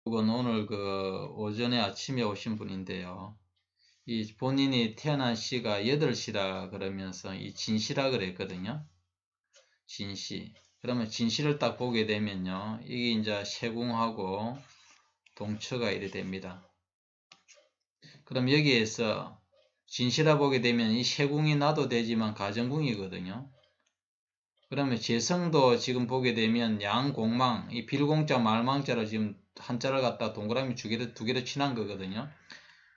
이건 오늘 오전에 아침에 오신 분인데요. 이 본인이 태어난 시가 8시라 그러면서 이 진시라 그랬거든요. 진시. 그러면 진시를 딱 보게 되면요. 이게 이제 세궁하고 동처가 이래 됩니다. 그럼 여기에서 진시라 보게 되면 이 세궁이 나도 되지만 가정궁이거든요. 그러면 재성도 지금 보게 되면 양공망, 이 빌공자 말망자로 지금 한자를 갖다 동그라미 두 개를 친한 거거든요.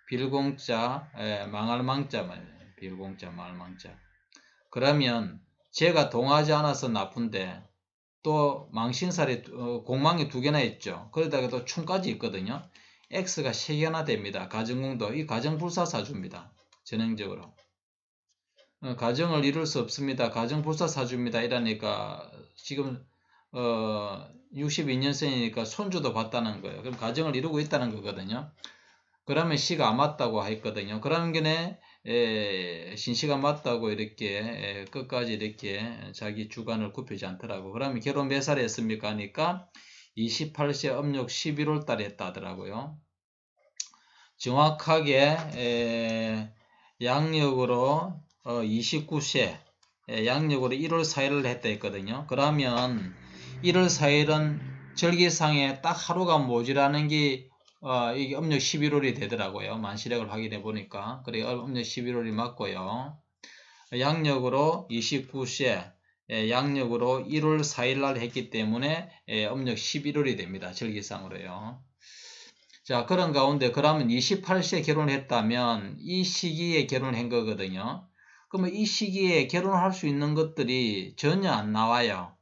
빌공자, 망할망자 말이에요. 빌공자, 말망자. 그러면 제가 동하지 않아서 나쁜데 또 망신살이 공망이 두 개나 있죠. 그러다가 또 충까지 있거든요. X가 세 개나 됩니다. 가정궁도 이 가정불사사주입니다. 전형적으로. 가정을 이룰 수 없습니다. 가정불사사주입니다. 이러니까 지금 62년생이니까 손주도 봤다는 거예요. 그럼 가정을 이루고 있다는 거거든요. 그러면 시가 안 맞다고 했거든요. 그런 견에 신시가 맞다고 이렇게 끝까지 이렇게 자기 주관을 굽히지 않더라고. 그러면 결혼 몇 살에 했습니까? 하니까 28세 âm 력 11월 달에 했다 하더라고요. 정확하게 양력으로 29세 양력으로 1월 4일을 했다 했거든요. 그러면 1월 4일은 절기상에 딱 하루가 모자라는 게 이게 음력 11월이 되더라고요. 만시력을 확인해 보니까. 그래 음력 11월이 맞고요. 양력으로 29세 양력으로 1월 4일 날 했기 때문에 음력 11월이 됩니다. 절기상으로요. 자, 그런 가운데 그러면 28세에 결혼했다면 이 시기에 결혼한 거거든요. 그러면 이 시기에 결혼할 수 있는 것들이 전혀 안 나와요.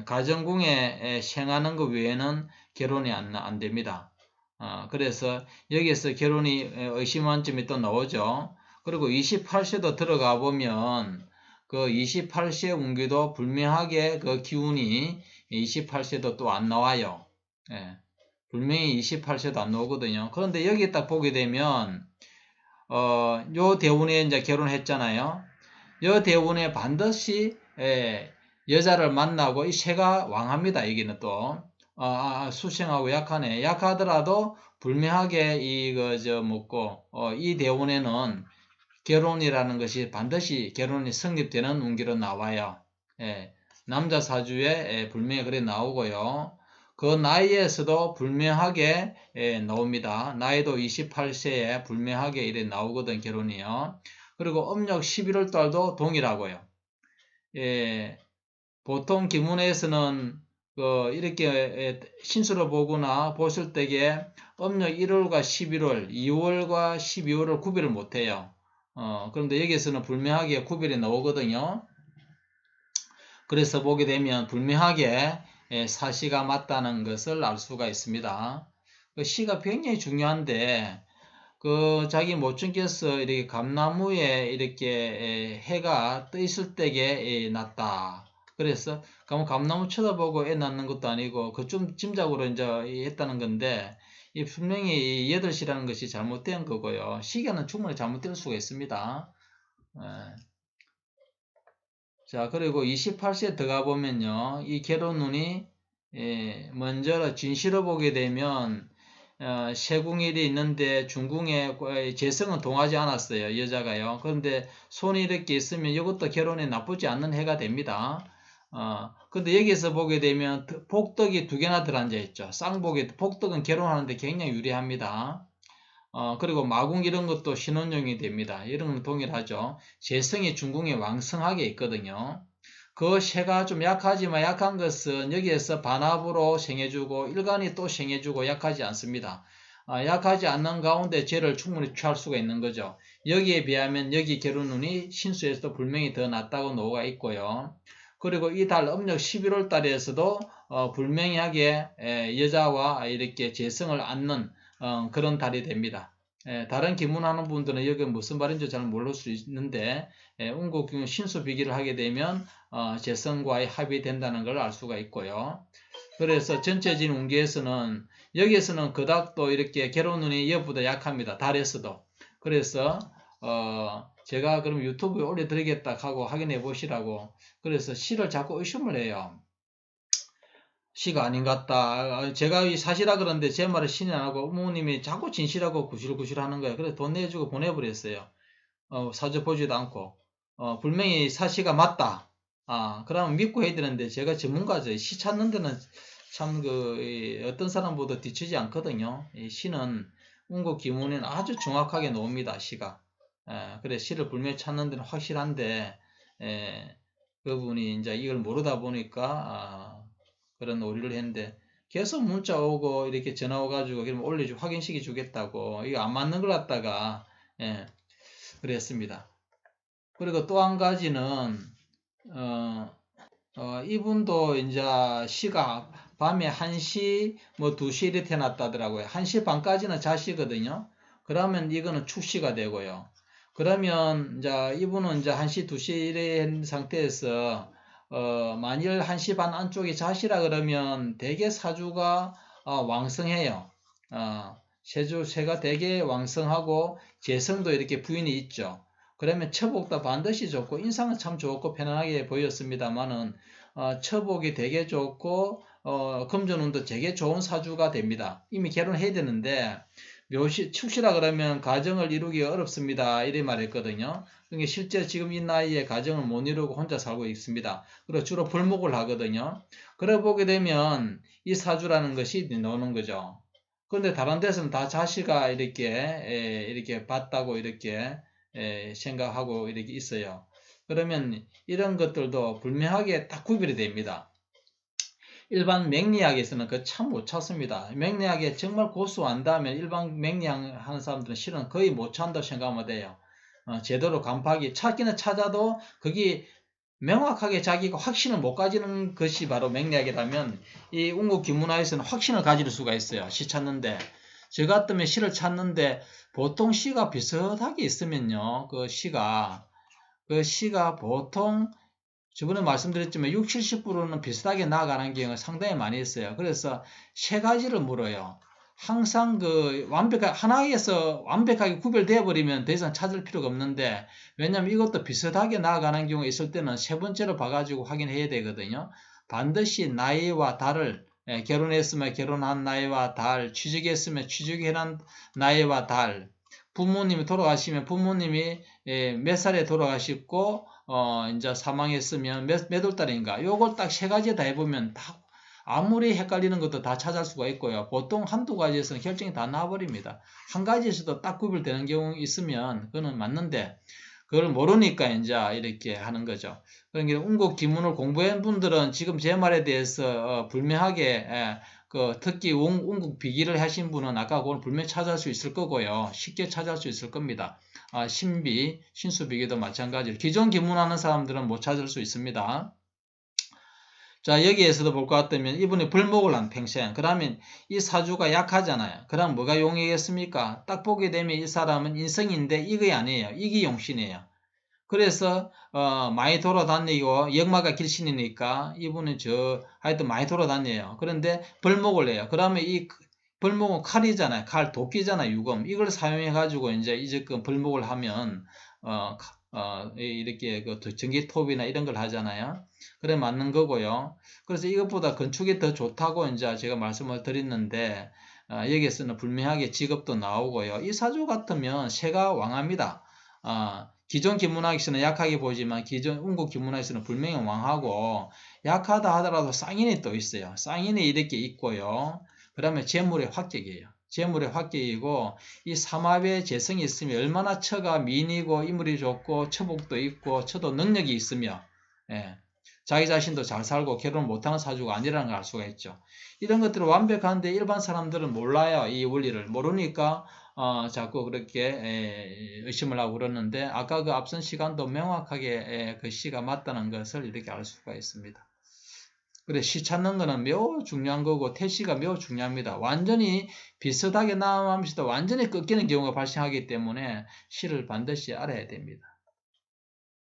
가정궁에 생하는 것 외에는 결혼이 안 됩니다. 그래서 여기에서 결혼이 의심한 점이 또 나오죠. 그리고 28세도 들어가 보면 그 28세 운기도 불명하게 그 기운이 28세도 또 안 나와요. 분명히 28세도 안 나오거든요. 그런데 여기 딱 보게 되면 요 대운에 이제 결혼했잖아요. 요 대운에 반드시 여자를 만나고 이 새가 왕합니다. 여기는 또 수생하고 약하네. 약하더라도 불명하게 이 대운에는 결혼이라는 것이 반드시 결혼이 성립되는 운기로 나와요. 남자 사주에 불명이 그래 나오고요. 그 나이에서도 불명하게 나옵니다. 나이도 28세에 불명하게 이래 나오거든, 결혼이요. 그리고 음력 11월 달도 동일하고요. 보통 기문에서는 이렇게 신수로 보거나 보실 때에 음력 1월과 11월, 2월과 12월을 구별을 못해요. 그런데 여기에서는 불명하게 구별이 나오거든요. 그래서 보게 되면 불명하게 사시가 맞다는 것을 알 수가 있습니다. 그 시가 굉장히 중요한데 자기 모친께서 이렇게 감나무에 이렇게 해가 떠 있을 때에 났다. 그래서 감나무 쳐다보고 애 낳는 것도 아니고 그 좀 짐작으로 이제 했다는 건데 이 분명히 8시라는 것이 잘못된 거고요. 시계는 충분히 잘못될 수가 있습니다. 자, 그리고 28세에 들어가 보면요. 이 결혼운이 먼저 진시로 보게 되면 세궁일이 있는데 중궁에 재성은 동하지 않았어요. 여자가요. 그런데 손이 이렇게 있으면 이것도 결혼에 나쁘지 않는 해가 됩니다. 근데 여기서 보게 되면 복덕이 두 개나 들어앉아 있죠. 쌍복에 복덕은 결혼하는데 굉장히 유리합니다. 그리고 마궁 이런 것도 신혼용이 됩니다. 이런 건 동일하죠. 재성이 중궁에 왕성하게 있거든요. 그 새가 좀 약하지만 약한 것은 여기에서 반합으로 생해주고 일간이 또 생해주고 약하지 않습니다. 약하지 않는 가운데 죄를 충분히 취할 수가 있는 거죠. 여기에 비하면 여기 결혼운이 신수에서도 분명히 더 낫다고 노가 있고요. 그리고 이 달 음력 11월 달에서도 불명하게 여자와 이렇게 재성을 안는 그런 달이 됩니다. 다른 기문하는 분들은 여기 무슨 말인지 잘 모를 수 있는데 운곡 신수 비기를 하게 되면 재성과의 합이 된다는 걸 알 수가 있고요. 그래서 전체적인 운기에서는 여기에서는 그닥 또 이렇게 결혼운이 여보다 약합니다. 달에서도. 그래서 제가 그럼 유튜브에 올려드리겠다 하고 확인해 보시라고 그래서 시를 자꾸 의심을 해요. 시가 아닌 것 같다. 제가 이 사실아 그러는데 제 말을 신이 안 하고 어머님이 자꾸 진실하고 구실구실 하는 거예요. 그래서 돈 내주고 보내버렸어요. 사주 보지도 않고. 분명히 사시가 맞다. 그러면 믿고 해야 되는데 제가 전문가죠. 시 찾는 데는 참 어떤 사람보다 뒤치지 않거든요. 이 시는 운국 기문에는 아주 정확하게 나옵니다. 시가. 그래 시를 분명히 찾는 데는 확실한데 그분이 이제 이걸 모르다 보니까 그런 오류를 했는데 계속 문자 오고 이렇게 전화 오가지고 그러면 확인시켜 주겠다고 이거 안 맞는 걸 갖다가 그랬습니다. 그리고 또 한 가지는 어, 이분도 이제 시가 밤에 1시 뭐 2시 이렇게 해놨다더라고요. 1시 반까지는 자시거든요. 그러면 이거는 축시가 되고요. 그러면 이제 이분은 이제 1시 2시 이런 상태에서 만일 1시 반 안쪽에 자시라 그러면 대개 사주가 왕성해요. 세가 되게 왕성하고 재성도 이렇게 부인이 있죠. 그러면 처복도 반드시 좋고 인상은 참 좋고 편안하게 보였습니다만은 처복이 되게 좋고 금전운도 되게 좋은 사주가 됩니다. 이미 결혼해야 되는데 축시라 그러면 가정을 이루기가 어렵습니다. 이래 말했거든요. 그러니까 실제 지금 이 나이에 가정을 못 이루고 혼자 살고 있습니다. 그리고 주로 불목을 하거든요. 그래 보게 되면 이 사주라는 것이 나오는 거죠. 그런데 다른 데서는 다 자시가 이렇게 봤다고 이렇게 생각하고 이렇게 있어요. 그러면 이런 것들도 불명하게 딱 구별이 됩니다. 일반 맹리학에서는 그 참 못 찾습니다. 맹리학에 정말 고수 안다면 일반 맹리학 하는 사람들은 실은 거의 못 찾는다고 생각하면 돼요. 제대로 간파하기 찾기는 찾아도 그게 명확하게 자기가 확신을 못 가지는 것이 바로 맹리학이라면 이 운국 기문화에서는 확신을 가질 수가 있어요. 시 찾는데 저 같으면 시를 찾는데 보통 시가 비슷하게 있으면요. 그 시가 보통 저번에 말씀드렸지만 60, 70%는 비슷하게 나아가는 경우가 상당히 많이 있어요. 그래서 세 가지를 물어요. 항상 하나에서 완벽하게 구별되어 버리면 더 이상 찾을 필요가 없는데, 왜냐면 이것도 비슷하게 나아가는 경우가 있을 때는 세 번째로 봐가지고 확인해야 되거든요. 반드시 나이와 달을, 결혼했으면 결혼한 나이와 달, 취직했으면 취직한 나이와 달, 부모님이 돌아가시면 부모님이 몇 살에 돌아가셨고 이제 사망했으면 몇 월 달인가 요걸 딱 세 가지 다 해보면 다 아무리 헷갈리는 것도 다 찾을 수가 있고요. 보통 한두 가지에서는 결정이 다 나와버립니다. 한 가지에서도 딱 구별되는 경우 있으면 그거는 맞는데 그걸 모르니까 이제 이렇게 하는 거죠. 그러니까 운국 기문을 공부한 분들은 지금 제 말에 대해서 불명하게 특히 운국 비기를 하신 분은 아까 그걸 분명히 찾을 수 있을 거고요. 쉽게 찾을 수 있을 겁니다. 신비, 신수비기도 마찬가지로 기존 기문하는 사람들은 못 찾을 수 있습니다. 자, 여기에서도 볼 것 같다면 이분이 불목을 한 평생. 그러면 이 사주가 약하잖아요. 그럼 뭐가 용이겠습니까? 딱 보게 되면 이 사람은 인성인데 이게 아니에요. 이기 용신이에요. 그래서 많이 돌아다니고 역마가 길신이니까 이분은 하여튼 많이 돌아다녀요. 그런데 벌목을 해요. 그러면 이 벌목은 칼이잖아요. 칼, 도끼잖아요. 유검. 이걸 사용해 가지고 이제 이제껏 벌목을 하면 이렇게 그 전기톱이나 이런 걸 하잖아요. 그래 맞는 거고요. 그래서 이것보다 건축이 더 좋다고 이제 제가 말씀을 드렸는데 여기에서는 불명하게 직업도 나오고요. 이 사주 같으면 새가 왕합니다. 기존 기문학에서는 약하게 보이지만 기존 운국 기문학에서는 불명히 왕하고 약하다 하더라도 쌍인이 또 있어요. 쌍인이 이렇게 있고요. 그 다음에 재물의 확격이에요. 재물의 확격이고 이 삼합의 재성이 있으면 얼마나 처가 미인이고 인물이 좋고 처복도 있고 처도 능력이 있으며 자기 자신도 잘 살고 결혼 못하는 사주가 아니라는 걸 알 수가 있죠. 이런 것들을 완벽한데 일반 사람들은 몰라요. 이 원리를 모르니까 자꾸 그렇게 의심을 하고 그러는데 아까 그 앞선 시간도 명확하게 그 시가 맞다는 것을 이렇게 알 수가 있습니다. 그래 시 찾는 거는 매우 중요한 거고 태시가 매우 중요합니다. 완전히 비슷하게 나오면서도 완전히 꺾이는 경우가 발생하기 때문에 시를 반드시 알아야 됩니다.